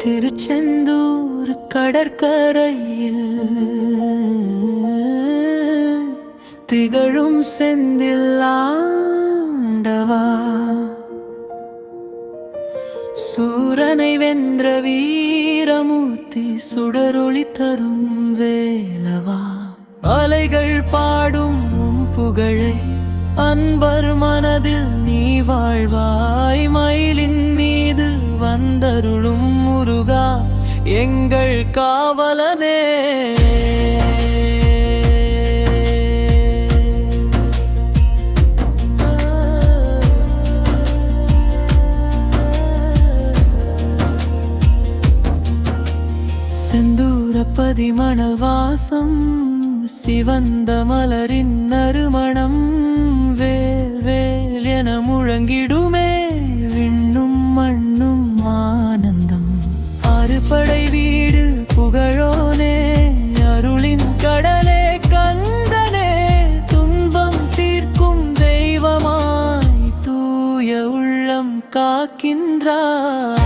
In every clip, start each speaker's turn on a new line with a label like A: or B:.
A: திருச்செந்தூர் கடற்கரையில் திகழும் செந்தில் ஆண்டவா, சூரனை வென்ற வீரமூர்த்தி, சுடரொளி தரும் வேலவா, அலைகள் பாடும் உம் புகழை அன்பர் மனதில் நீ வாழ்வாய். மயிலின் மீது வந்தருளும் முருகா, எங்கள் காவலனே. செந்தூரப்பதி மணல் வாசம், சிவந்த மலரின் நறுமணம், வேல் வேல் என முழங்கிடுமே விண்ணும் மண்ணும் ஆனந்தம். அறுபடை வீடு புகழோனே, அருளின் கடலே கந்தனே, துன்பம் தீர்க்கும் தெய்வமாய் தூய உள்ளம் காக்கின்றாய்.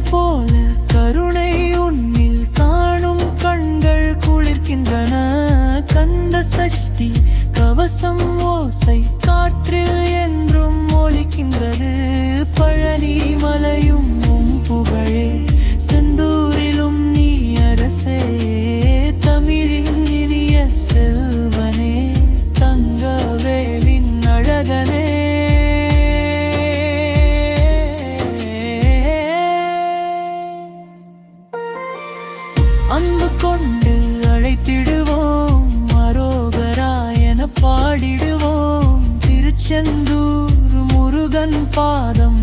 A: போல கருணை உன்னில் காணும் கண்கள் குளிர்கின்றன. கந்த சஷ்டி கவசம் ஓசை காற்றில் என்றும் ஒலிக்கின்றது. பழனி மலையும் உம் புகழே, செந்தூரிலும் நீ அரசே. தமிழின் இனிய செல்வனே, தங்கவேலின் அழகனே. அன்பு கொண்டு அழைத்திடுவோம், அரோகரா என பாடிடுவோம். திருச்செந்தூர் முருகன் பாதம்